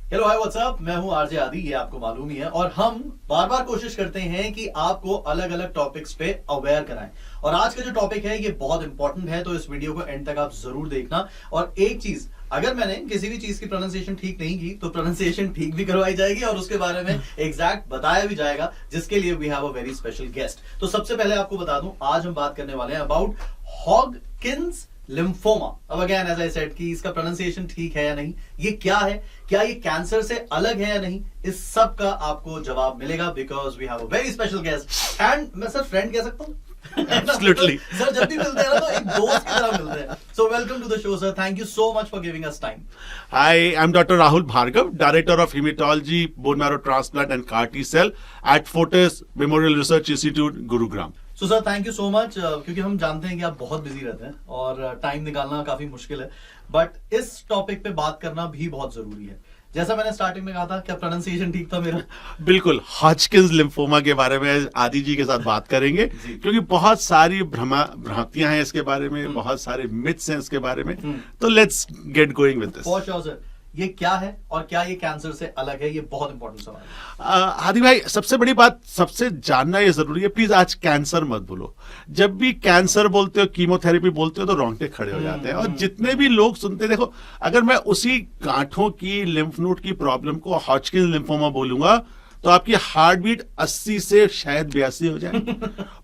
Hello hi what's up, मैं हूं RJ आदि, ये आपको मालूम ही है। और हम बार बार कोशिश करते हैं कि आपको अलग अलग टॉपिक्स पे अवेयर कराएं। और आज का जो टॉपिक है ये बहुत इंपॉर्टेंट है, तो इस वीडियो को एंड तक आप जरूर देखना। और एक चीज, अगर मैंने किसी भी चीज की प्रोनाउंसिएशन ठीक नहीं की तो प्रोनाउंसिएशन ठीक भी करवाई जाएगी और उसके बारे में एग्जैक्ट बताया भी जाएगा, जिसके लिए we have a very special guest. तो सबसे पहले आपको बता दूं, आज हम बात करने वाले हैं अबाउट हॉजकिंस लिम्फोमा। अब अगेन एज आई सेड कि इसका प्रोनाउंसिएशन ठीक है या नहीं, ये क्या है, क्या ये कैंसर से अलग है या नहीं, इस सब का आपको जवाब मिलेगा because we have a very special guest. And मैं सर फ्रेंड कह सकता हूँ Absolutely. सर जब भी मिलते हैं ना तो एक दोस्त की तरह मिलते हैं। So welcome to the show, sir. Thank you so much for giving us time. Hi, I'm Dr. Rahul Bhargav, Director of Hematology, Bone Marrow Transplant and CAR T Cell at Fortis Memorial Research Institute, Gurugram. So sir, thank you so much, क्योंकि हम जानते हैं कि आप बहुत busy रहते हैं और टाइम निकालना काफी मुश्किल है, बट इस टॉपिक पे बात करना भी बहुत जरूरी है। जैसा मैंने स्टार्टिंग में कहा था, क्या प्रोनाउंसिएशन ठीक था मेरा? बिल्कुल, हॉजकिंस लिम्फोमा के बारे में आदि जी के साथ बात करेंगे क्योंकि बहुत सारी भ्रांतियां हैं इसके बारे में, बहुत सारे मिथ्स हैं इसके बारे में। तो let's get going with this. For sure sir, ये क्या है और क्या ये कैंसर से अलग है, ये बहुत इंपॉर्टेंट सवाल है। आदि भाई, सबसे बड़ी बात, सबसे जानना ये जरूरी है, प्लीज आज कैंसर मत बोलो। जब भी कैंसर बोलते हो, कीमोथेरेपी बोलते हो तो रोंगटे खड़े हो जाते हैं। और जितने भी लोग सुनते, देखो, अगर मैं उसी गांठों की, लिम्फ नोड की प्रॉब्लम को हॉजकिंस लिम्फोमा बोलूंगा तो आपकी हार्ट बीट 80 से शायद 82 हो जाए।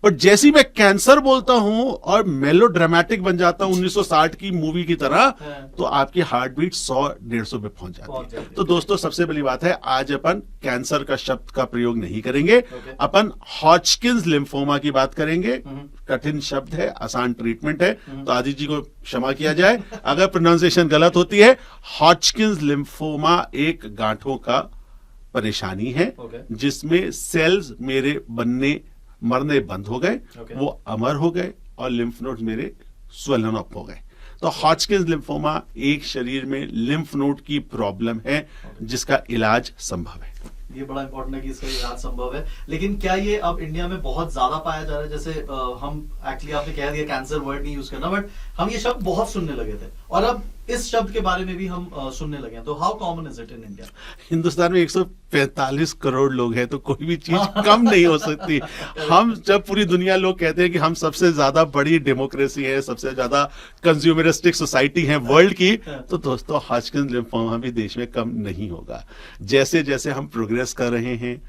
पर जैसी मैं कैंसर बोलता हूं और मेलोड्रामेटिक बन जाता हूं 1960 की मूवी की तरह, तो आपकी हार्ट बीट 100-150 पे पहुंच जाती है। तो दोस्तों, सबसे बड़ी बात है, आज अपन कैंसर का शब्द का प्रयोग नहीं करेंगे, अपन हॉजकिंस लिम्फोमा की बात करेंगे। कठिन शब्द है, आसान ट्रीटमेंट है, तो आदि जी को क्षमा किया जाए अगर प्रोनाउंसिएशन गलत होती है। हॉजकिंस लिम्फोमा एक गांठों का परेशानी है जिसमें सेल्स मेरे मरने बंद हो गए, वो अमर हो गए और लिम्फ नोड मेरे स्वेलन अप हो गए। तो हॉजकिंस लिम्फोमा एक शरीर में लिम्फ नोड की प्रॉब्लम है जिसका इलाज संभव है। ये बड़ा इंपॉर्टेंट है कि इसका इलाज संभव है। लेकिन क्या ये अब इंडिया में बहुत ज्यादा पाया जा रहा है? जैसे हम एक्चुअली, आपने कह दिया कैंसर वर्ड नहीं यूज करना, बट हम ये शब्द बहुत सुनने लगे थे और अब इस शब्द के बारे में भी हम सुनने लगे हैं। तो how common is it in India? Hindustan में 145 करोड़ लोग हैं, तो कोई भी चीज कम नहीं हो सकती। हम जब पूरी दुनिया लोग कहते हैं कि हम सबसे ज्यादा बड़ी डेमोक्रेसी है, सबसे ज्यादा कंज्यूमरिस्टिक सोसाइटी है वर्ल्ड की, तो दोस्तों हॉजकिंस लिम्फोमा भी देश में कम नहीं होगा। जैसे जैसे हम प्रोग्रेस कर रहे हैं,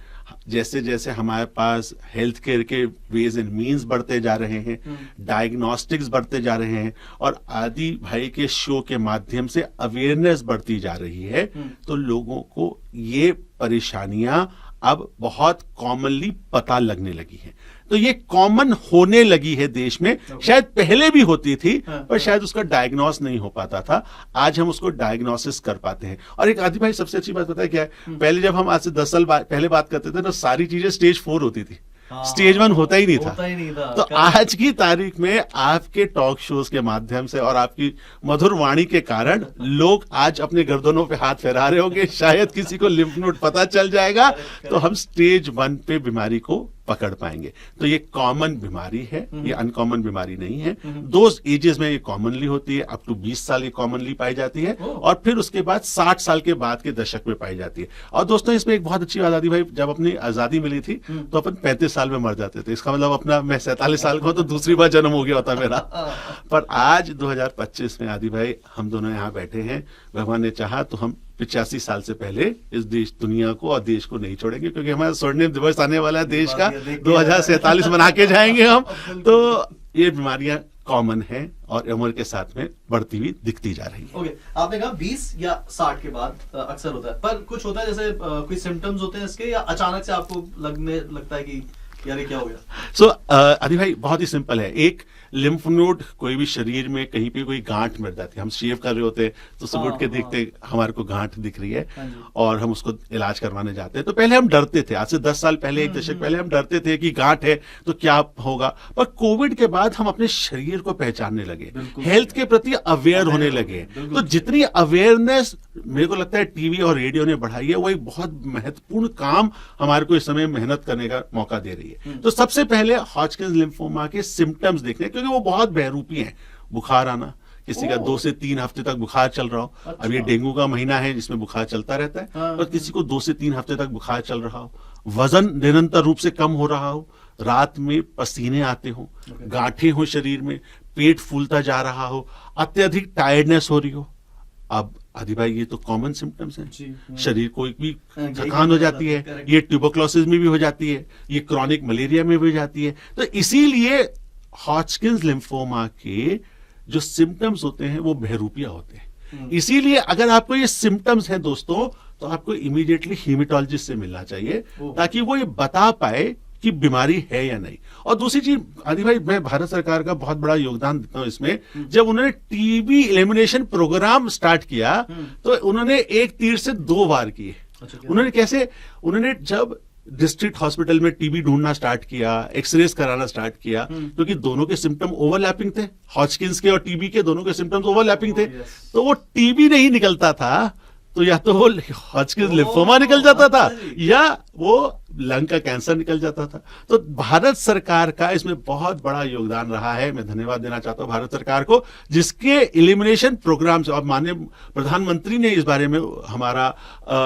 जैसे जैसे हमारे पास हेल्थ केयर के वेज एंड मीन्स बढ़ते जा रहे हैं, डायग्नोस्टिक्स बढ़ते जा रहे हैं और आदि भाई के शो के माध्यम से अवेयरनेस बढ़ती जा रही है, तो लोगों को ये परेशानियां अब बहुत कॉमनली पता लगने लगी हैं। तो ये कॉमन होने लगी है देश में। शायद पहले भी होती थी पर शायद उसका डायग्नोस नहीं हो पाता था। आज हम उसको डायग्नोसिस कर पाते हैं। और एक आदि भाई, सबसे अच्छी बात पता है क्या है? पहले जब हम आज से 10 साल पहले बात करते थे तो सारी चीजें स्टेज 4 होती थी, स्टेज 1 होता ही नहीं था। तो आज की तारीख में आपके टॉक शोज के माध्यम से और आपकी मधुर वाणी के कारण लोग आज अपने गर्दनों पे हाथ फहरा रहे होंगे, शायद किसी को लिम्फ नोड पता चल जाएगा तो हम स्टेज 1 पे बीमारी को पकड़ पाएंगे। तो ये कॉमन बीमारी है, ये अनकॉमन बीमारी नहीं है। 2 एजेस में ये कॉमनली होती है, अप टू 20 साल ये कॉमनली पाई जाती है और फिर उसके बाद 60 साल के बाद के दशक में पाई जाती है। और दोस्तों, इसमें एक बहुत अच्छी बात आती भाई, जब अपनी आजादी मिली थी तो अपन 35 साल में मर जाते थे। इसका मतलब अपना, मैं 47 साल का हूं तो दूसरी बार जन्म हो गया होता मेरा। पर आज 2025 में आदि भाई हम दोनों यहाँ बैठे हैं, भगवान ने चाहा तो हम 85 साल से पहले इस देश, दुनिया को और देश को नहीं छोड़ेंगे, क्योंकि हमारा स्वर्णिम दिवस आने वाला है देश का, 2047 मना के जाएंगे हम। तो ये बीमारियां कॉमन है और उम्र के साथ में बढ़ती हुई दिखती जा रही है। ओके, आपने कहा 20 या 60 के बाद अक्सर होता है, पर कुछ होता है जैसे कोई सिम्टम्स होते हैं इसके, या अचानक से आपको लगता है कि यार ये क्या हो गया? सो आदि भाई, बहुत ही सिंपल है। एक लिम्फ नोड कोई भी शरीर में कहीं पे कोई गांठ मिल जाती है, हम शेव कर रहे होते हैं तो सुबह उठ के देखते हमारे को गांठ दिख रही है और हम उसको इलाज करवाने जाते हैं। तो पहले हम डरते थे, आज से 10 साल पहले, 1 दशक पहले हम डरते थे कि गांठ है तो क्या होगा। पर कोविड के बाद हम अपने शरीर को पहचानने लगे, हेल्थ के प्रति अवेयर होने लगे। तो जितनी अवेयरनेस मेरे को लगता है टीवी और रेडियो ने बढ़ाई है, वो एक बहुत महत्वपूर्ण काम हमारे को इस समय मेहनत करने का मौका दे रही है। तो सबसे पहले हॉजकिंस लिम्फोमा के सिम्टम्स देखने, क्योंकि वो बहुत बहरूपी हैं। बुखार आना, किसी का 2 से 3 हफ्ते तक बुखार चल रहा हो। अब ये डेंगू का महीना है जिसमें बुखार चलता रहता है, और किसी को 2 से 3 हफ्ते तक बुखार चल रहा हो, वजन निरंतर रूप से कम हो रहा हो, रात में पसीने आते हो, गांठें हो शरीर में, पेट फूलता जा रहा हो, अत्यधिक टायर्डनेस हो रही हो। अब आदि भाई ये तो कॉमन सिम्टम्स हैं, शरीर को भी थकान हो जाती है, ये ट्यूबरक्लोसिस में भी हो जाती है, ये क्रॉनिक मलेरिया में भी हो जाती है। तो इसीलिए हॉजकिंस लिम्फोमा के जो सिम्टम्स होते हैं वो बहरूपिया होते हैं। इसीलिए अगर आपको ये सिम्टम्स हैं दोस्तों, तो आपको इमीडिएटली हेमेटोलॉजिस्ट से मिलना चाहिए, ताकि वो ये बता पाए कि बीमारी है या नहीं। और दूसरी चीज आदि भाई, मैं भारत सरकार का बहुत बड़ा योगदान देता हूं इसमें। जब उन्होंने टीबी एलिमिनेशन प्रोग्राम स्टार्ट किया तो उन्होंने एक तीर से 2 वार किए। उन्होंने कैसे? उन्होंने जब डिस्ट्रिक्ट हॉस्पिटल में टीबी ढूंढना स्टार्ट किया, एक्सरेज कराना स्टार्ट किया, क्योंकि दोनों के सिम्टम ओवरलैपिंग थे, हॉजकिंस के और टीबी के दोनों के सिम्टम्स ओवरलैपिंग थे। तो वो टीबी नहीं निकलता था तो या तो वो हॉजकिंस लिम्फोमा निकल जाता था या वो लंग का कैंसर निकल जाता था। तो भारत सरकार का इसमें बहुत बड़ा योगदान रहा है। मैं धन्यवाद देना चाहता हूं भारत सरकार को, जिसके एलिमिनेशन प्रोग्राम से, और माननीय प्रधानमंत्री ने इस बारे में हमारा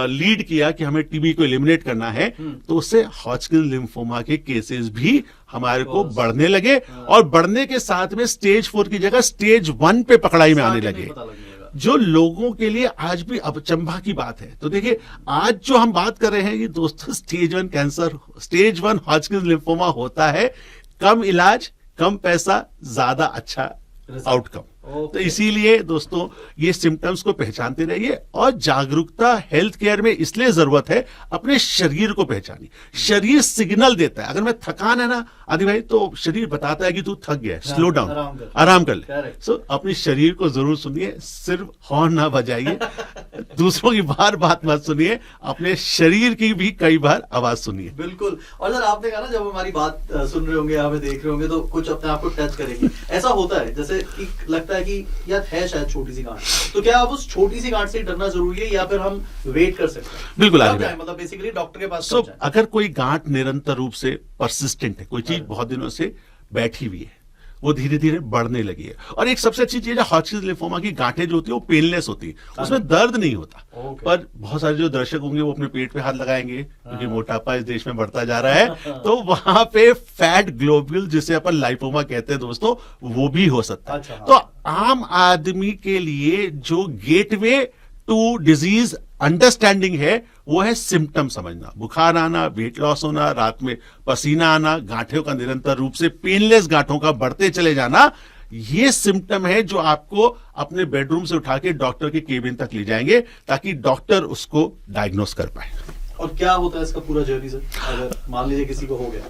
लीड किया कि हमें टीबी को एलिमिनेट करना है, तो उससे हॉजकिंस लिम्फोमा के केसेस भी हमारे को बढ़ने लगे, और बढ़ने के साथ में स्टेज 4 की जगह स्टेज 1 पे पकड़ाई में आने लगे, जो लोगों के लिए आज भी अचंभा की बात है। तो देखिए, आज जो हम बात कर रहे हैं कि दोस्तों स्टेज 1 कैंसर, स्टेज 1 हॉजकिंस लिम्फोमा होता है, कम इलाज, कम पैसा, ज्यादा अच्छा आउटकम। तो इसीलिए दोस्तों ये सिम्टम्स को पहचानते रहिए, और जागरूकता हेल्थ केयर में इसलिए जरूरत है, अपने शरीर को पहचानिए। शरीर सिग्नल देता है, अगर मैं थकान है ना आदि भाई, तो शरीर बताता है कि तू थक गया है, स्लो डाउन, आराम कर ले। सो अपने शरीर को जरूर सुनिए, सिर्फ हॉर्न ना बजाइए, दूसरों की बार बात मत सुनिए, अपने शरीर की भी कई बार आवाज सुनिए। बिल्कुल। और सर आपने कहा ना, जब हमारी बात सुन रहे होंगे, हमें देख रहे होंगे, तो कुछ अपने आप को टच करेंगे। ऐसा होता है जैसे कि लगता है कि यार है शायद छोटी सी गांठ, तो क्या अब उस छोटी सी गांठ से डरना जरूरी है, या फिर हम वेट कर सकते हैं? बिल्कुल, मतलब बेसिकली डॉक्टर के पास अगर कोई गांठ निरंतर रूप से परसिस्टेंट है, कोई चीज बहुत दिनों से बैठी हुई है, वो धीरे धीरे बढ़ने लगी है, और एक सबसे अच्छी चीज है, हॉजकिंस लिम्फोमा की गांठें जो होती है वो पेनलेस होती है, उसमें दर्द नहीं होता। पर बहुत सारे जो दर्शक होंगे वो अपने पेट पे हाथ लगाएंगे, क्योंकि मोटापा इस देश में बढ़ता जा रहा है, तो वहां पे फैट ग्लोब्यूल, जिसे अपन लाइपोमा कहते हैं दोस्तों, वो भी हो सकता है। तो आम आदमी के लिए जो गेटवे टू डिजीज अंडरस्टैंडिंग है, वो है सिम्टम समझना, बुखार आना, वेट लॉस होना, रात में पसीना आना, गांठों का निरंतर रूप से पेनलेस गांठों का बढ़ते चले जाना, ये सिम्टम है जो आपको अपने बेडरूम से उठा के डॉक्टर के केबिन तक ले जाएंगे, ताकि डॉक्टर उसको डायग्नोस कर पाए। और क्या होता है इसका पूरा जर्नी सर, अगर मान लीजिए किसी को हो गया?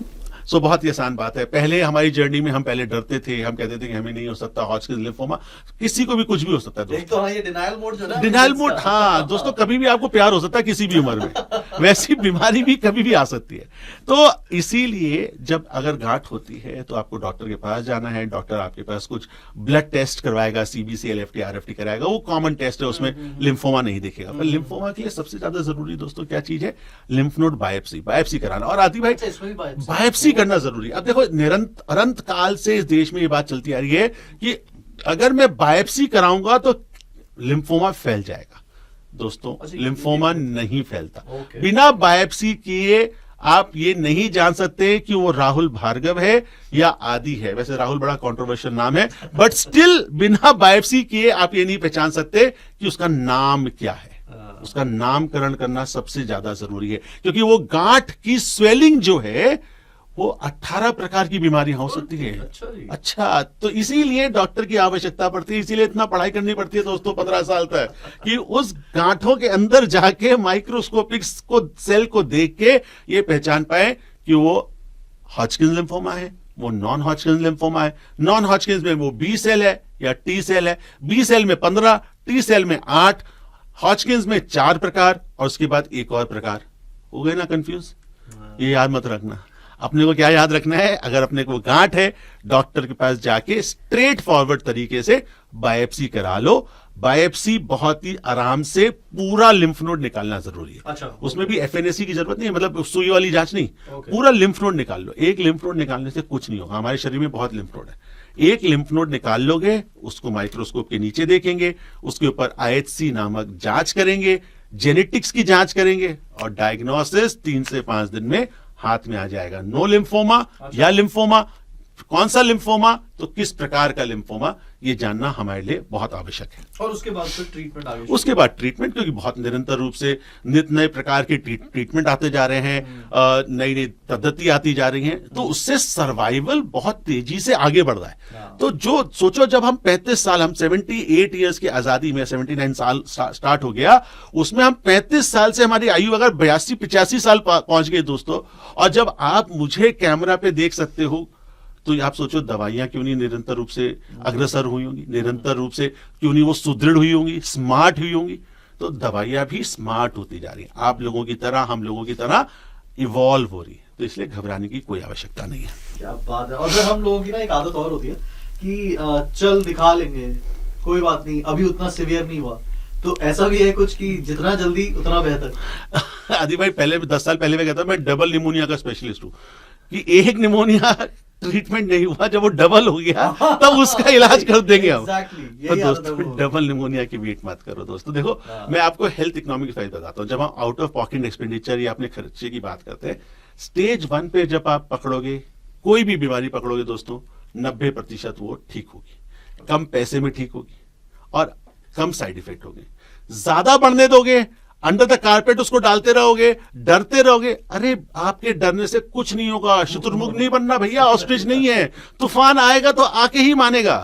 बहुत ही आसान बात है। पहले हमारी जर्नी में हम पहले डरते थे, हम कहते थे कि हमें नहीं हो सकता हॉजकिंस लिम्फोमा, किसी को भी कुछ भी हो सकता है। तो हाँ, ये डिनायल मोड जो है, डिनायल मोड, हाँ दोस्तों, कभी भी आपको प्यार हो सकता है किसी भी उम्र में, वैसी बीमारी भी कभी भी आ सकती है। तो इसीलिए जब अगर गांठ होती है तो आपको डॉक्टर के पास जाना है, डॉक्टर आपके पास कुछ ब्लड टेस्ट करवाएगा, सीबीसी, एलएफटी, आरएफटी कराएगा, वो कॉमन टेस्ट है, उसमें लिम्फोमा नहीं दिखेगा। पर लिम्फोमा के लिए सबसे ज्यादा जरूरी दोस्तों क्या चीज है? लिम्फ नोड बायोप्सी कराना। और आदि भाई, बायोप्सी करना जरूरी है। अब देखो, अनंत काल से इस देश में ये बात चलती आ रही है कि अगर मैं बायोप्सी कराऊंगा तो लिम्फोमा फैल जाएगा। दोस्तों, लिम्फोमा नहीं फैलता। बिना बायोप्सी किए आप ये नहीं जान सकते कि वो राहुल भार्गव है या आदि है। वैसे राहुल बड़ा कंट्रोवर्शियल नाम है, बट स्टिल बिना बायोप्सी किए आप ये नहीं पहचान सकते कि उसका नाम क्या है। उसका नामकरण करना सबसे ज्यादा जरूरी है, क्योंकि वो गांठ की स्वेलिंग जो है वो 18 प्रकार की बीमारियां हो सकती है। अच्छा, तो इसीलिए डॉक्टर की आवश्यकता पड़ती है, इसीलिए इतना पढ़ाई करनी पड़ती है दोस्तों 15 साल तक, कि उस गांठों के अंदर जाके माइक्रोस्कोपिक को सेल को देख के ये पहचान पाए कि वो हॉजकिंस लिम्फोमा है, वो नॉन हॉजकिंस लिम्फोमा है। नॉन हॉजकिंस में वो बी सेल है या टी सेल है। बी सेल में 15, टी सेल में 8, हॉजकिंस में 4 प्रकार, और उसके बाद एक और प्रकार। हो गए ना कंफ्यूज? ये याद मत रखना। अपने को क्या याद रखना है, अगर अपने को गांठ है डॉक्टर के पास जाके स्ट्रेट फॉरवर्ड तरीके से बायोप्सी करा लो। बायोप्सी बहुत ही आराम से पूरा लिम्फ नोड निकालना जरूरी है। अच्छा, उसमें भी एफएनएसी की जरूरत नहीं है, मतलब सुई वाली जांच नहीं, ओके। पूरा लिम्फ नोड निकाल लो। एक लिम्फ नोड निकालने से कुछ नहीं होगा, हमारे शरीर में बहुत लिम्फ नोड है। एक लिम्फ नोड निकाल लोगे, उसको माइक्रोस्कोप के नीचे देखेंगे, उसके ऊपर IHC नामक जांच करेंगे, जेनेटिक्स की जांच करेंगे और डायग्नोसिस 3 से 5 दिन में हाथ में आ जाएगा। नो लिम्फोमा या लिम्फोमा, कौन सा लिम्फोमा, तो किस प्रकार का लिम्फोमा, ये जानना हमारे लिए बहुत आवश्यक है। और उसके बाद फिर ट्रीटमेंट आगे, उसके बाद ट्रीटमेंट, क्योंकि बहुत निरंतर रूप से नित नए प्रकार के ट्रीटमेंट आते जा रहे हैं, नई नई पद्धति आती जा रही है, तो उससे सर्वाइवल बहुत तेजी से आगे बढ़ रहा है। तो जो सोचो, जब हम 35 साल, हम 78 ईयर्स की आजादी में 79 साल स्टार्ट हो गया, उसमें हम 35 साल से हमारी आयु अगर 82-85 साल पहुंच गई दोस्तों, और जब आप मुझे कैमरा पे देख सकते हो, तो आप सोचो दवाइयां क्यों नहीं निरंतर रूप से अग्रसर हुई होंगी, निरंतर रूप से क्यों नहीं वो सुदृढ़ हुई होंगी, स्मार्ट हुई होंगी। तो दवाइयां भी स्मार्ट होती जा रही हैं, आप लोगों की तरह, हम लोगों की तरह इवॉल्व हो रही है। तो इसलिए घबराने की कोई आवश्यकता नहीं है। क्या बात है। और फिर हम लोगों की ना एक आदत और होती है कि चल दिखा लेंगे, कोई बात नहीं, अभी उतना सिवियर नहीं हुआ। तो ऐसा भी है कुछ कि जितना जल्दी उतना बेहतर। आदि भाई, पहले 10 साल पहले मैं कहता मैं डबल निमोनिया का स्पेशलिस्ट हूँ, कि एक निमोनिया ट्रीटमेंट नहीं हुआ, जब वो डबल हो गया तब उसका इलाज कर देंगे हम। Exactly, तो यही आदत है दोस्तों, वो। डबल निमोनिया की वेट मत करो दोस्तों। देखो, मैं आपको हेल्थ इकोनॉमिक फायदा बताता हूँ। जब हम आउट ऑफ पॉकेट एक्सपेंडिचर या अपने खर्चे की बात करते हैं, स्टेज 1 पे जब आप पकड़ोगे, कोई भी बीमारी पकड़ोगे दोस्तों, 90% वो ठीक होगी, कम पैसे में ठीक होगी और कम साइड इफेक्ट होंगे। ज्यादा बढ़ने दोगे, अंडर द कारपेट उसको डालते रहोगे, डरते रहोगे, अरे आपके डरने से कुछ नहीं होगा। शुतुरमुर्ग नहीं बनना भैया, ऑस्ट्रिच नहीं है। तूफान आएगा तो आके ही मानेगा।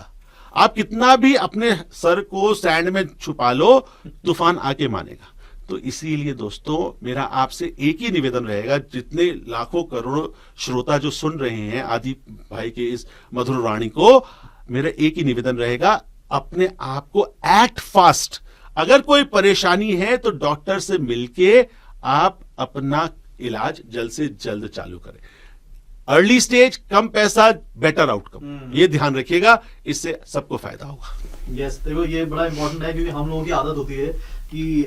आप कितना भी अपने सर को सैंड में छुपा लो, तूफान आके मानेगा। तो इसीलिए दोस्तों, मेरा आपसे एक ही निवेदन रहेगा, जितने लाखों करोड़ों श्रोता जो सुन रहे हैं आदि भाई के इस मधुर वाणी को, मेरा एक ही निवेदन रहेगा, अपने आप को एक्ट फास्ट। अगर कोई परेशानी है तो डॉक्टर से मिलके आप अपना इलाज जल्द से जल्द चालू करें। अर्ली स्टेज, कम पैसा, बेटर आउटकम, ये ध्यान रखिएगा, इससे सबको फायदा होगा। यस, देखो ये बड़ा इंपॉर्टेंट है, क्योंकि हम लोगों की आदत होती है कि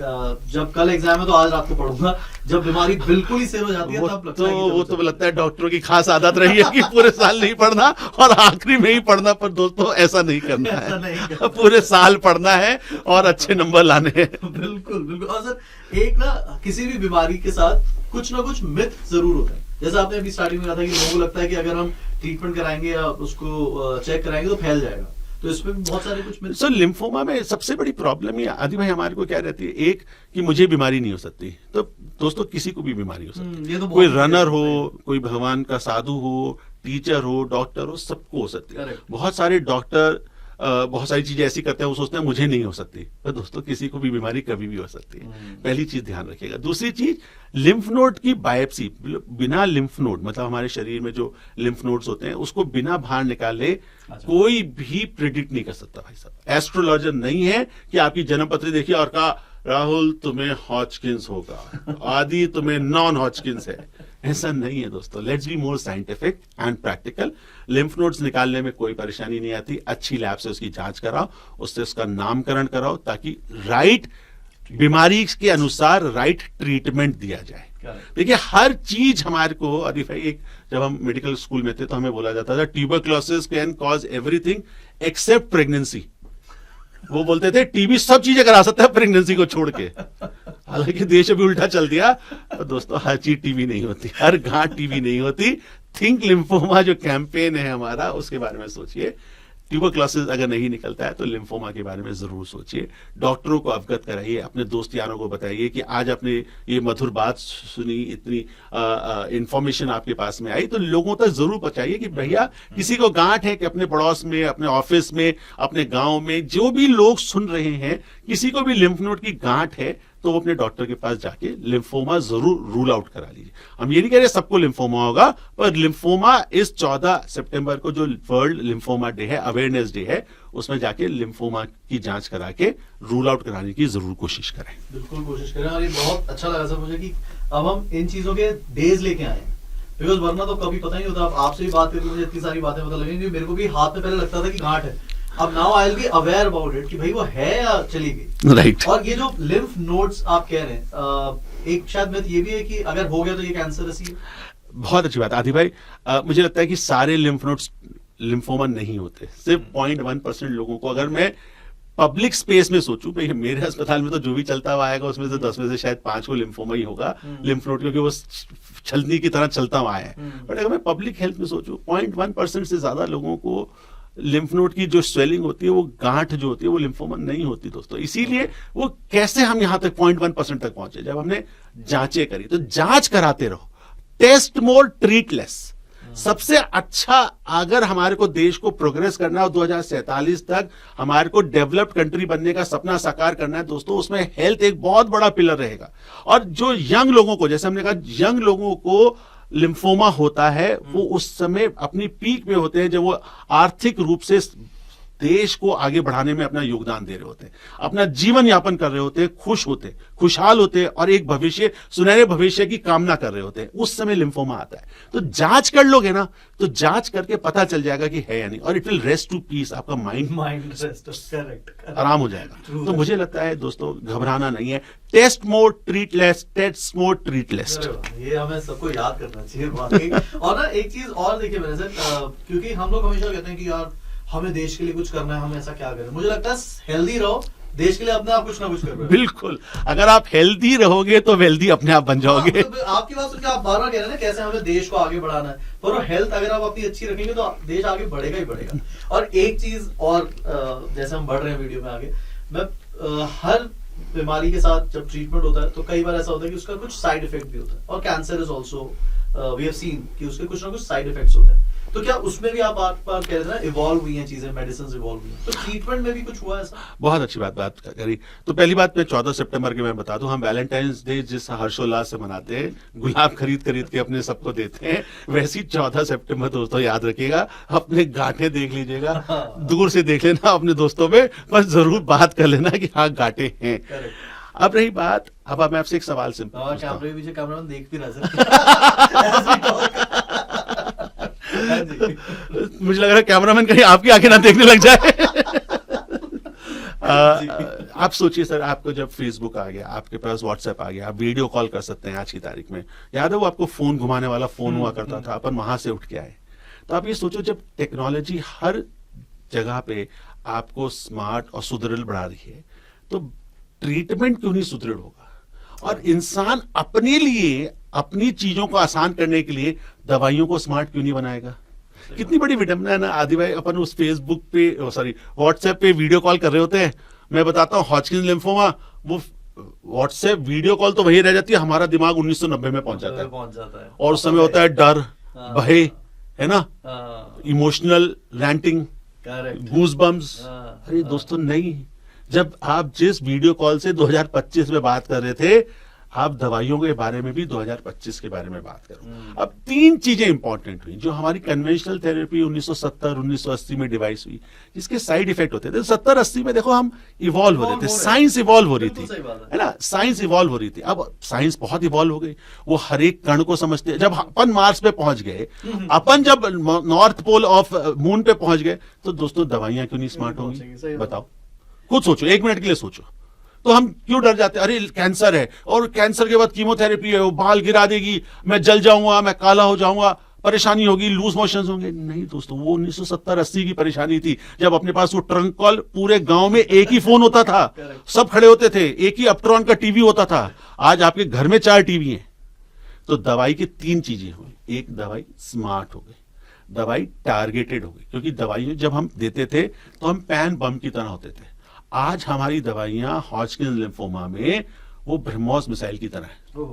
जब कल एग्जाम है तो आज रात को पढ़ूंगा, जब बीमारी बिल्कुल ही सिर हो जाती है तब लगता है कि वो तो लगता है डॉक्टरों की खास आदत रही है कि पूरे साल नहीं पढ़ना और आखिरी में ही पढ़ना। पर दोस्तों, ऐसा नहीं करना ऐसा नहीं है, करना। पूरे साल पढ़ना है और अच्छे नंबर लाने हैं। बिल्कुल बिल्कुल। और सर, एक ना किसी भी बीमारी के साथ कुछ ना कुछ मिथ जरूर होता है। जैसा आपने अभी स्टार्टिंग में कहा था कि लोगों को लगता है कि अगर हम ट्रीटमेंट कराएंगे या उसको चेक कराएंगे तो फैल जाएगा। तो इसमें भी बहुत सारे कुछ सर, लिम्फोमा में सबसे बड़ी प्रॉब्लम ये आदि भाई हमारे को क्या रहती है, एक कि मुझे बीमारी नहीं हो सकती। तो दोस्तों, किसी को भी बीमारी हो सकती है, ये तो कोई बहुत रनर हो, सही। कोई भगवान का साधु हो, टीचर हो, डॉक्टर हो, सबको हो सकती है। Correct। बहुत सारे डॉक्टर बहुत सारी चीजें ऐसी करते हैं, वो सोचते हैं मुझे नहीं हो सकती। पर दोस्तों, किसी को भी बीमारी कभी भी हो सकती है। पहली चीज ध्यान रखिएगा। दूसरी चीज, लिम्फ नोड की बायोप्सी, बिना लिम्फ नोड, मतलब हमारे शरीर में जो लिम्फ नोड्स होते हैं, उसको बिना बाहर निकाले कोई भी प्रिडिक्ट नहीं कर सकता भाई साहब। एस्ट्रोलॉजर नहीं है कि आपकी जन्मपत्री देखिए और कहा राहुल तुम्हें हॉचकिंस होगा, आदि तुम्हें नॉन हॉचकिंस है। ऐसा नहीं है दोस्तों। Let's be more scientific and practical. Lymph nodes निकालने में कोई परेशानी नहीं आती। अच्छी लैब से उसकी जांच कराओ, उससे उसका नामकरण कराओ, ताकि राइट बीमारी के अनुसार राइट ट्रीटमेंट दिया जाए। देखिए, हर चीज हमारे को, अरे भाई, एक जब हम मेडिकल स्कूल में थे तो हमें बोला जाता था tuberculosis can cause everything except pregnancy. वो बोलते थे टीबी सब चीजें करा सकता है प्रेगनेंसी को छोड़ के। हालांकि देश अभी उल्टा चल दिया। तो दोस्तों, हर चीज टीबी नहीं होती, हर गांठ टीबी नहीं होती। थिंक लिम्फोमा जो कैंपेन है हमारा, उसके बारे में सोचिए। ट्यूबरक्लोसिस अगर नहीं निकलता है तो लिम्फोमा के बारे में जरूर सोचिए। डॉक्टरों को अवगत कराइए, अपने दोस्त यारों को बताइए कि आज आपने ये मधुर बात सुनी, इतनी इंफॉर्मेशन आपके पास में आई, तो लोगों तक जरूर पहुंचाइए कि भैया किसी को गांठ है, कि अपने पड़ोस में, अपने ऑफिस में, अपने गांव में जो भी लोग सुन रहे हैं, किसी को भी लिम्फ नोड की गांठ है, तो वो अपने डॉक्टर के पास जाके लिम्फोमा जरूर रूल आउट करा लीजिए। हम ये नहीं कह रहे सबको लिम्फोमा होगा, पर लिम्फोमा इस 14 सितंबर को जो वर्ल्ड लिम्फोमा डे है, अवेयरनेस डे है, उसमें जाके लिम्फोमा की जांच करा के रूल आउट कराने की जरूर कोशिश करें। बिल्कुल कोशिश करें। और ये बहुत अच्छा लगा सर मुझे कि अब हम इन चीजों के डेज लेके आए हैं। बिकॉज वरना तो कभी पता ही नहीं होता। अब आपसे भी बात करके मुझे इतनी सारी बातें पता लगी, मेरे को भी हाथ में पहले लगता था कि गांठ है, अब now I will be aware about it कि भाई वो है या चली गई। राइट। और ये जो लिम्फ नोड्स आप कह रहे हैं, एक शायद मिथ ये भी है कि अगर हो गया तो ये कैंसरस ही है। बहुत अच्छी बात आदि भाई, मुझे लगता है कि सारे लिम्फ नोड्स लिम्फोमा नहीं होते, सिर्फ 0.1% लोगों को। अगर मैं पब्लिक स्पेस में सोचूं, भाई मेरे अस्पताल में तो जो भी चलता हुआ आएगा उसमें से 10 में से शायद 5 को लिम्फोमा ही होगा, लिम्फ नोड, क्योंकि वो छलनी की तरह चलता हुआ है। बट अगर मैं पब्लिक हेल्थ में सोचूं, 0.1% से ज्यादा लोगों को लिम्फ नोड की जो स्वेलिंग होती है, वो गांठ जो होती है, वो लिम्फोमा नहीं होती दोस्तों। इसीलिए वो कैसे हम यहां तक 0.1% तक पहुंचे, जब हमने जांचें करी। तो जांच कराते रहो, टेस्ट मोर ट्रीट लेस। सबसे अच्छा, अगर हमारे को देश को प्रोग्रेस करना है और 2047 तक हमारे को डेवलप्ड कंट्री बनने का सपना साकार करना है दोस्तों, उसमें हेल्थ एक बहुत बड़ा पिलर रहेगा। और जो यंग लोगों को, जैसे हमने कहा, यंग लोगों को लिम्फोमा होता है, वो उस समय अपनी पीक में होते हैं, जब वो आर्थिक रूप से देश को आगे बढ़ाने में अपना योगदान दे रहे होते हैं, अपना जीवन यापन कर रहे होते हैं, खुश होते, खुशहाल होते और एक भविष्य, सुनहरे भविष्य की कामना कर रहे होते हैं, उस समय लिम्फोमा आता है। तो जांच कर लोगे ना, तो जांच करके पता चल जाएगा कि है या नहीं, और it will rest to peace, आपका माइंड रेस्ट, करेक्ट, आराम हो जाएगा। तो मुझे लगता है दोस्तों, घबराना नहीं है, टेस्ट मोर ट्रीट लेस, टेस्ट मोर ट्रीट लेस। ये हमें सबको याद करना चाहिए वाकई। और ना एक चीज और देखिए मेरे से, क्योंकि हम लोग हमेशा कहते हैं कि यार हमें देश के लिए कुछ करना है, हम ऐसा क्या करें। मुझे लगता है हेल्दी रहो, देश के लिए अपने आप कुछ ना कुछ करो। बिल्कुल, अगर आप हेल्दी रहोगे तो वेल्दी अपने आप बन जाओगे। आपकी बात सुनकर आप बार बार कह रहे हैं ना कैसे हमें देश को आगे बढ़ाना है, पर हेल्थ अगर आप अपनी अच्छी रखेंगे तो देश आगे बढ़ेगा ही बढ़ेगा। और एक चीज और, जैसे हम बढ़ रहे हैं वीडियो में आगे, मैं हर बीमारी के साथ जब ट्रीटमेंट होता है तो कई बार ऐसा होता है कि उसका कुछ साइड इफेक्ट भी होता है, और cancer is also we have seen कि उसके कुछ ना कुछ साइड इफेक्ट्स होते हैं। तो क्या उसमें भी आप बार कह रहे थे ना, इवॉल्व हुई हैं चीजें, मेडिसिन इवॉल्व हुई हैं, तो ट्रीटमेंट में भी कुछ हुआ ऐसा? बहुत अच्छी बात करी। तो पहली बात मैं 14 सितंबर की मैं बता दूं, हम वैलेंटाइंस डे जिस हर्षोल्लास से मनाते हैं, गुलाब खरीद के अपने सबको देते हैं, वैसी 14 सितंबर दोस्तों याद रखिएगा, अपने गांठें देख लीजिएगा, दूर से देख लेना अपने दोस्तों में, बस जरूर बात कर लेना कि हाँ गांठें हैं। अब रही बात, अब मैं आपसे एक सवाल से कैमरे पीछे कैमरामैन देख भी रहा मुझे लग रहा है कैमरामैन कहीं आपकी आंखें ना देखने लग जाए। आप सोचिए सर, आपको जब फेसबुक आ गया, आपके पास व्हाट्सएप आ गया, आप वीडियो कॉल कर सकते हैं आज की तारीख में। याद है वो आपको फोन घुमाने वाला फोन हुआ करता था, अपन वहां से उठ के आए। तो आप ये सोचो, जब टेक्नोलॉजी हर जगह पे आपको स्मार्ट और सुदृढ़ बढ़ा रही है, तो ट्रीटमेंट क्यों नहीं सुदृढ़ होगा? और इंसान अपने लिए, अपनी चीजों को आसान करने के लिए दवाइयों को स्मार्ट क्यों नहीं बनाएगा? कितनी बड़ी विडंबना है ना आदि भाई। अपन उस फेसबुक पे, सॉरी व्हाट्सएप पे वीडियो कॉल कर रहे होते हैं, मैं बताता हूँ हॉजकिंस लिम्फोमा, वो व्हाट्सएप वीडियो कॉल तो वही रह जाती है, हमारा दिमाग 1990 में पहुंच जाता है। और उस समय होता है डर, भय, है ना, इमोशनल रैंटिंग, गूज़बम्स। अरे दोस्तों नहीं, जब आप जिस वीडियो कॉल से 2025 में बात कर रहे थे, आप दवाइयों के बारे में भी 2025 के बारे में बात करो। अब 3 चीजें इंपॉर्टेंट हुई जो हमारी कन्वेंशनल थेरेपी 1970-1980 में डिवाइस हुई, जिसके साइड इफेक्ट होते थे। 70-80 में देखो हम इवॉल्व हो रहे थे, साइंस इवॉल्व हो रही थी, है ना, साइंस इवॉल्व हो रही थी। अब साइंस बहुत इवॉल्व हो गई, वो हर एक कण को समझते। जब अपन मार्स पे पहुंच गए, अपन जब नॉर्थ पोल ऑफ मून पे पहुंच गए, तो दोस्तों दवाइयां क्यों नहीं स्मार्ट होंगी? बताओ, खुद सोचो, 1 मिनट के लिए सोचो। तो हम क्यों डर जाते हैं? अरे कैंसर है, और कैंसर के बाद कीमोथेरेपी है, वो बाल गिरा देगी, मैं जल जाऊंगा, मैं काला हो जाऊंगा, परेशानी होगी, लूज मोशंस होंगे। नहीं दोस्तों, वो 1970-80 की परेशानी थी, जब अपने पास वो ट्रंक कॉल, पूरे गांव में एक ही फोन होता था, सब खड़े होते थे, एक ही अपट्रॉन का टीवी होता था। आज आपके घर में 4 टीवी हैं। तो दवाई की 3 चीजें हुई। एक, दवाई स्मार्ट हो गई, दवाई टारगेटेड हो गई, क्योंकि दवाई जब हम देते थे तो हम पैन बम की तरह होते थे। आज हमारी दवाइयां हॉजकिंस लिम्फोमा में वो ब्रह्मोस मिसाइल की तरह है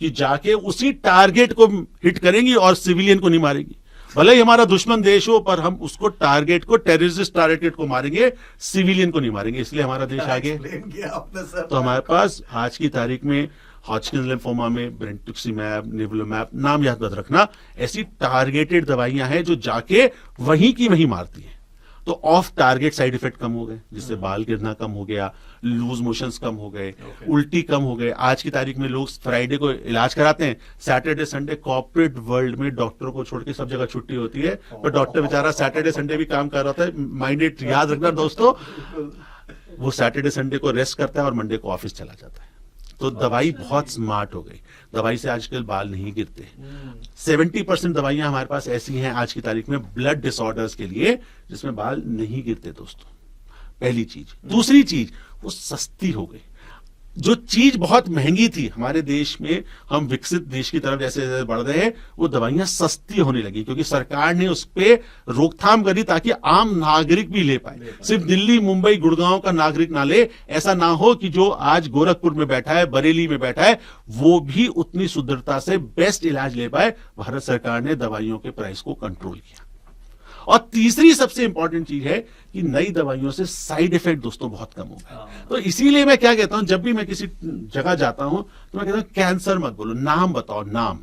कि जाके उसी टारगेट को हिट करेंगी और सिविलियन को नहीं मारेगी। भले ही हमारा दुश्मन देश हो, पर हम उसको टारगेट को, टेररिस्ट टारगेट को मारेंगे, सिविलियन को नहीं मारेंगे। इसलिए हमारा देश आगे। तो हमारे पास आज की तारीख में हॉजकिंस लिम्फोमा में ब्रेंटुक्सिमैब, निवलोमैब, नाम याद मत रखना, ऐसी टारगेटेड दवाइयां हैं जो जाके वहीं की वहीं मारती हैं। तो ऑफ टारगेट साइड इफेक्ट कम हो गए, जिससे बाल गिरना कम हो गया, लूज मोशंस कम हो गए, उल्टी कम हो गए। आज की तारीख में लोग फ्राइडे को इलाज कराते हैं, सैटरडे संडे कॉर्पोरेट वर्ल्ड में डॉक्टरों को छोड़ के सब जगह छुट्टी होती है, पर डॉक्टर बेचारा सैटरडे संडे भी काम कर रहा था। माइंडेड याद रखना दोस्तों, वो सैटरडे संडे को रेस्ट करता है और मंडे को ऑफिस चला जाता है। तो दवाई बहुत स्मार्ट हो गई, दवाई से आजकल बाल नहीं गिरते। 70% दवाइयां हमारे पास ऐसी हैं आज की तारीख में ब्लड डिसऑर्डर्स के लिए जिसमें बाल नहीं गिरते दोस्तों, पहली चीज। दूसरी चीज, वो सस्ती हो गई। जो चीज बहुत महंगी थी हमारे देश में, हम विकसित देश की तरफ जैसे जैसे बढ़ रहे हैं, वो दवाइयां सस्ती होने लगी क्योंकि सरकार ने उस पर रोकथाम करी ताकि आम नागरिक भी ले पाए। सिर्फ दिल्ली, मुंबई, गुड़गांव का नागरिक ना ले, ऐसा ना हो कि जो आज गोरखपुर में बैठा है, बरेली में बैठा है, वो भी उतनी सुदृढ़ता से बेस्ट इलाज ले पाए। भारत सरकार ने दवाइयों के प्राइस को कंट्रोल किया। और तीसरी सबसे इंपॉर्टेंट चीज है कि नई दवाइयों से साइड इफेक्ट दोस्तों बहुत कम हो गए। तो इसीलिए मैं क्या कहता हूं, जब भी मैं किसी जगह जाता हूं तो मैं कहता हूं कैंसर मत बोलो, नाम बताओ, नाम।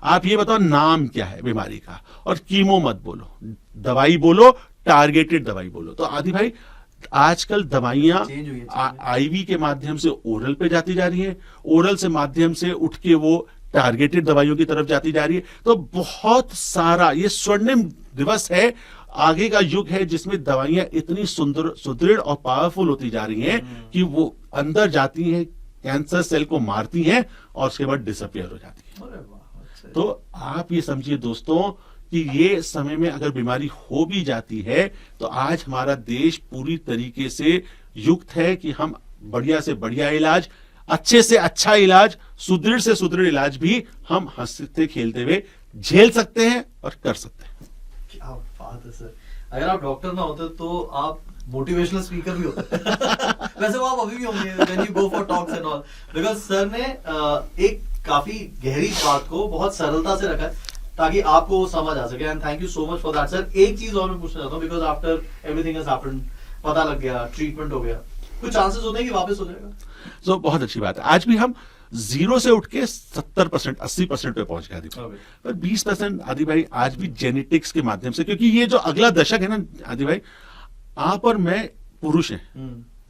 आप ये बताओ नाम क्या है बीमारी का, और कीमो मत बोलो, दवाई बोलो, टारगेटेड दवाई बोलो। तो आदि भाई आजकल दवाइयां आईवी के माध्यम से ओरल पे जाती जा रही है, ओरल से माध्यम से उठ के वो टारगेटेड दवाइयों की तरफ जाती जा रही है। तो बहुत सारा ये स्वर्णिम दिवस है, आगे का युग है जिसमें दवाइयां इतनी सुंदर, सुदृढ़ और पावरफुल होती जा रही हैं कि वो अंदर जाती हैं, कैंसर सेल को मारती हैं और उसके बाद डिसअपियर हो जाती है। तो आप ये समझिए दोस्तों कि ये समय में अगर बीमारी हो भी जाती है तो आज हमारा देश पूरी तरीके से युक्त है कि हम बढ़िया से बढ़िया इलाज, अच्छे से अच्छा इलाज, सुदृढ़ से सुदृढ़ इलाज भी हम हंसते खेलते हुए झेल सकते हैं और कर सकते हैं। क्या बात है सर, अगर आप डॉक्टर ना होते तो आप मोटिवेशनल स्पीकर भी होते। वैसे वो आप अभी भी होंगे when you go for talks and all, because sir ने एक काफी गहरी बात को बहुत सरलता से रखा है ताकि आपको समझ आ सके। And thank you so much for that sir. एक चीज और मैं पूछना चाहता हूँ, because after everything has happened, पता लग गया, ट्रीटमेंट हो गया, कुछ चांसेस होते हैं कि वापस हो जाएगा? तो बहुत अच्छी बात है, आज भी हम 0 से उठ के 70%, 80% पे पहुंच गए आदि भाई। पर 20% आदि भाई आज भी जेनेटिक्स के माध्यम से, क्योंकि ये जो अगला दशक है ना आदि भाई, आप और मैं पुरुष हैं,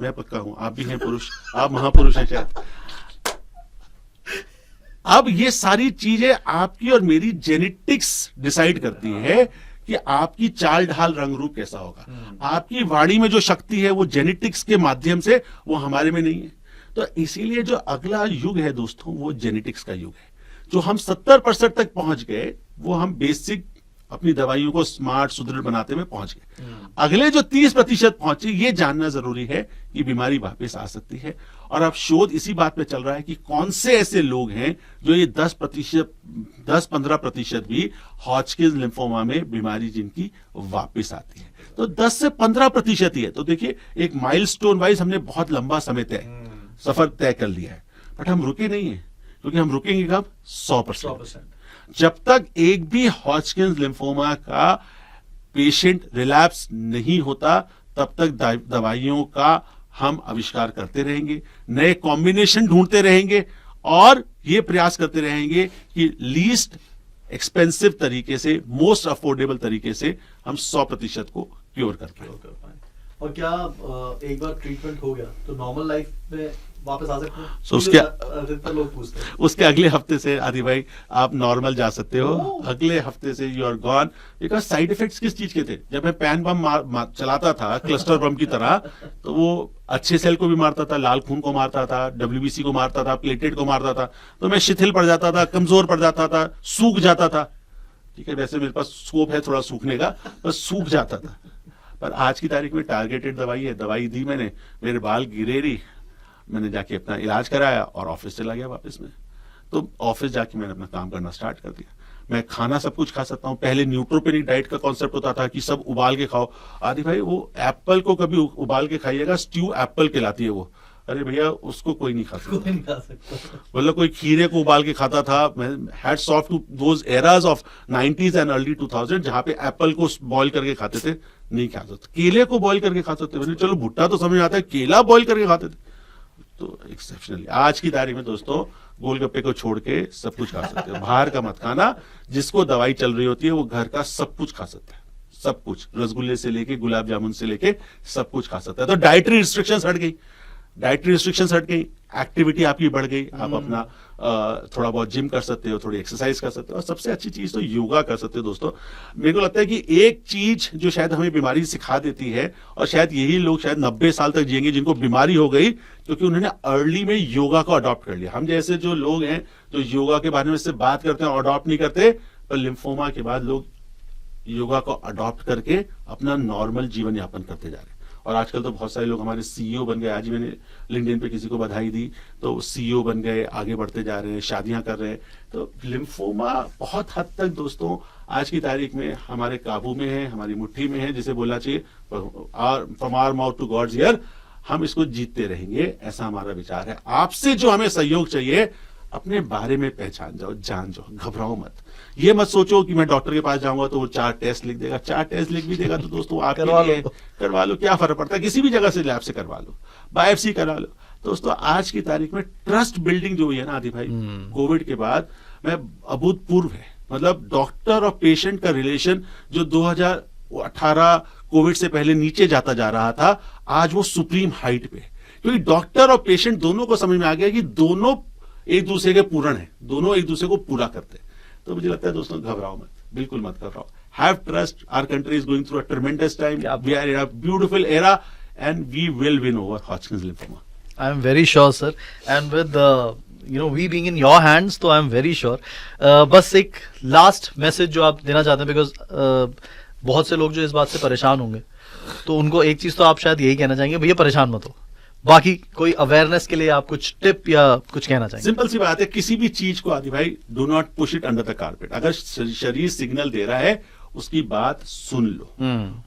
मैं पक्का हूं आप भी हैं पुरुष, आप महापुरुष हैं शायद। अब ये सारी चीजें आपकी और मेरी जेनेटिक्स डिसाइड करती है कि आपकी चाल ढाल रंग रूप कैसा होगा। आपकी वाणी में जो शक्ति है वो जेनेटिक्स के माध्यम से, वो हमारे में नहीं है। तो इसीलिए जो अगला युग है दोस्तों, वो जेनेटिक्स का युग है। जो हम 70% तक पहुंच गए, वो हम बेसिक अपनी दवाइयों को स्मार्ट, सुदृढ़ बनाते में पहुंच गए। अगले जो 30% पहुंचे, ये जानना जरूरी है कि बीमारी वापस आ सकती है। और अब शोध इसी बात पे चल रहा है कि कौन से ऐसे लोग हैं जो ये 10-15% भी हॉजकिंस लिम्फोमा में बीमारी जिनकी वापस आती है। तो 10 से 15% ही है। तो देखिए, एक माइलस्टोन वाइज हमने बहुत लंबा समय सफर तय कर लिया है, बट हम रुके नहीं है, क्योंकि हम रुकेंगे कब? 100%। जब तक एक भी हॉजकिंस लिम्फोमा का पेशेंट रिलैप्स नहीं होता, तब तक दवाइयों का हम आविष्कार करते रहेंगे, नए कॉम्बिनेशन ढूंढते रहेंगे और ये प्रयास करते रहेंगे कि लीस्ट एक्सपेंसिव तरीके से, मोस्ट अफोर्डेबल तरीके से हम 100% को क्योर कर पाए। और क्या एक बार ट्रीटमेंट हो गया तो नॉर्मल लाइफ में वापस आ सकते हैं? So लोग पूछते हैं। उसके अगले हफ्ते से आदि भाई आप नॉर्मल जा सकते हो। अगले हफ्ते से you are gone. Because side effects किस चीज के थे? जब मैं पैन बम चलाता था क्लस्टर बम की तरह, तो वो अच्छे सेल को भी मारता था, लाल खून को मारता था, WBC को मारता था, प्लेटेट को मारता था, तो मैं शिथिल पड़ जाता था, कमजोर पड़ जाता था, सूख जाता था। ठीक है, वैसे मेरे पास स्कोप है थोड़ा सूखने का, बस सूख जाता था। पर आज की तारीख में टारगेटेड दवाई है, दवाई दी मैंने, मेरे बाल गिरे रही, मैंने जाके अपना इलाज कराया और ऑफिस चला गया वापस में। तो ऑफिस जाके मैंने अपना काम करना स्टार्ट कर दिया। मैं खाना सब कुछ खा सकता हूँ। पहले न्यूट्रोपेनिक डाइट का कॉन्सेप्ट होता था कि सब उबाल के खाओ। आदि भाई वो एप्पल को कभी उबाल के खाइएगा, स्ट्यू एप्पल कहलाती है वो। अरे भैया उसको कोई नहीं खा सकता। मतलब कोई खीरे को उबाल के खाता था। Hats off to those eras of 90s and early 2000 जहां पे एप्पल को बॉईल करके खाते थे, नहीं खा सकते। केले को बॉईल करके खा सकते थे, चलो भुट्टा तो समझ आता है, केला बॉईल करके खाते थे तो एक्सेप्शनली। आज की तारीख में दोस्तों गोलगप्पे को छोड़ के सब कुछ खा सकते हो। बाहर का मत खाना। जिसको दवाई चल रही होती है वो घर का सब कुछ खा सकता है, सब कुछ, रसगुल्ले से लेके गुलाब जामुन से लेके सब कुछ खा सकता है। तो डाइटरी रिस्ट्रिक्शंस हट गई, एक्टिविटी आपकी बढ़ गई, आप अपना थोड़ा बहुत जिम कर सकते हो, थोड़ी एक्सरसाइज कर सकते हो, और सबसे अच्छी चीज तो योगा कर सकते हो। दोस्तों मेरे को लगता है कि एक चीज जो शायद हमें बीमारी सिखा देती है, और शायद यही लोग शायद 90 साल तक जिएंगे जिनको बीमारी हो गई, क्योंकि उन्होंने अर्ली में योगा को अडॉप्ट कर लिया। हम जैसे जो लोग हैं जो योगा के बारे में से बात करते हैं और अडॉप्ट नहीं करते, पर लिम्फोमा के बाद लोग योगा को अडॉप्ट करके अपना नॉर्मल जीवन यापन करते जा रहे हैं। और आजकल तो बहुत सारे लोग हमारे सीईओ बन गए। आज ही मैंने लिंक्डइन पे किसी को बधाई दी, तो सीईओ बन गए, आगे बढ़ते जा रहे हैं, शादियां कर रहे हैं। तो लिम्फोमा बहुत हद तक दोस्तों आज की तारीख में हमारे काबू में है, हमारी मुट्ठी में है, जिसे बोलना चाहिए from our mouth to God's ear. हम इसको जीतते रहेंगे, ऐसा हमारा विचार है। आपसे जो हमें सहयोग चाहिए, अपने बारे में पहचान जाओ, जान जाओ, घबराओ मत। ये मत सोचो कि मैं डॉक्टर के पास जाऊंगा तो वो 4 टेस्ट लिख देगा। 4 टेस्ट लिख भी देगा तो दोस्तों आप करवा लो, क्या फर्क पड़ता है, किसी भी जगह से लैब से करवा लो, बायोप्सी करा लो। दोस्तों आज की तारीख में ट्रस्ट बिल्डिंग जो हुई है ना आदि भाई, कोविड के बाद में अभूतपूर्व है। मतलब डॉक्टर और पेशेंट का रिलेशन जो 2018 कोविड से पहले नीचे जाता जा रहा था, आज वो सुप्रीम हाइट पे, क्योंकि डॉक्टर और पेशेंट दोनों को समझ में आ गया कि दोनों एक दूसरे के पूर्ण है, दोनों एक दूसरे को पूरा करते हैं। तो मुझे लगता है दोस्तों घबराओ मत, बिल्कुल मत घबराओ। Have trust, our country is going through a tremendous time, we are in a beautiful era and we will win over Hodgkin's lymphoma. I am very sure sir, and with we being in your hands, तो I am very sure. बस एक last message जो आप देना चाहते हैं, because बहुत से लोग जो इस बात से परेशान होंगे, तो उनको एक चीज तो आप शायद यही कहना चाहेंगे, भैया परेशान मत हो। बाकी कोई अवेयरनेस के लिए आप कुछ टिप या कुछ कहना चाहेंगे? सिंपल सी बात है, किसी भी चीज को आदि भाई do not push it under the carpet. अगर शरीर सिग्नल दे रहा है, उसकी बात सुन लो,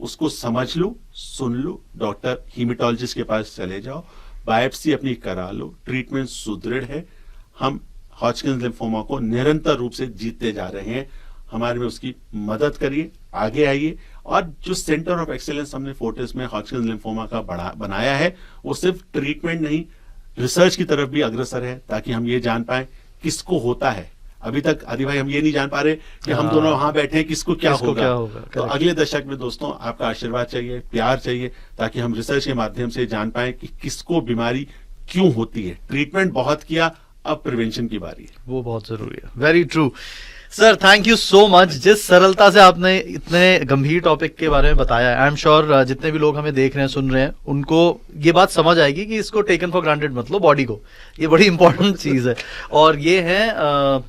उसको समझ लो, सुन लो। डॉक्टर हीमेटोलॉजिस्ट के पास चले जाओ, बायोप्सी अपनी करा लो, ट्रीटमेंट सुदृढ़ है। हम हॉजकिंस लिम्फोमा को निरंतर रूप से जीतते जा रहे हैं। हमारे में उसकी मदद करिए, आगे आइए। और जो सेंटर ऑफ एक्सीलेंस हमने फोर्टिस में हॉजकिंस लिम्फोमा का बनाया है, वो सिर्फ ट्रीटमेंट नहीं, रिसर्च की तरफ भी अग्रसर है, ताकि हम ये जान पाए किसको होता है। अभी तक आदि भाई हम ये नहीं जान पा रहे कि हम दोनों वहां बैठे हैं, किसको क्या होगा। तो अगले दशक में दोस्तों आपका आशीर्वाद चाहिए, प्यार चाहिए, ताकि हम रिसर्च के माध्यम से जान पाए कि किसको बीमारी क्यों होती है। ट्रीटमेंट बहुत किया, अब प्रिवेंशन की बारी है, वो बहुत जरूरी है। Very true sir, thank you so much. जिस सरलता से आपने इतने गंभीर टॉपिक के बारे में बताया, आई एम श्योर जितने भी लोग हमें देख रहे हैं, सुन रहे हैं, उनको ये बात समझ आएगी कि इसको टेकन फॉर ग्रांटेड मत लो, बॉडी को, ये बड़ी इंपॉर्टेंट चीज है। और ये है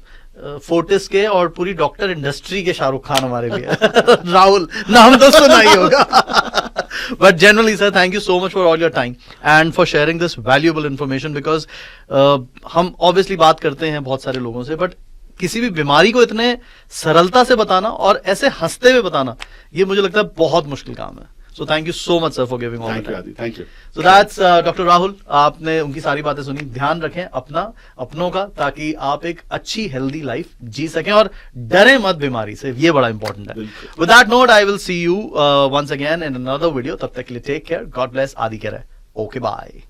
फोर्टिस के और पूरी डॉक्टर इंडस्ट्री के शाहरुख खान हमारे लिए राहुल, नाम तो सुना ही होगा। But generally sir, thank you so much for all your time and for sharing this valuable information, because हम ऑब्वियसली बात करते हैं बहुत सारे लोगों से, बट किसी भी बीमारी को इतने सरलता से बताना और ऐसे हंसते हुए बताना, ये मुझे लगता है बहुत मुश्किल काम है। So thank you so much sir for giving all the time. Thank you. So that's doctor Rahul, आपने उनकी सारी बातें सुनी। ध्यान रखें अपनों का, ताकि आप एक अच्छी हेल्दी लाइफ जी सकें और डरे मत बीमारी से, ये बड़ा इंपॉर्टेंट है। With that note, I will see you once again in another video. तब तक के लिए टेक केयर, गॉड ब्लेस, आदि कह रहे, ओके बाय।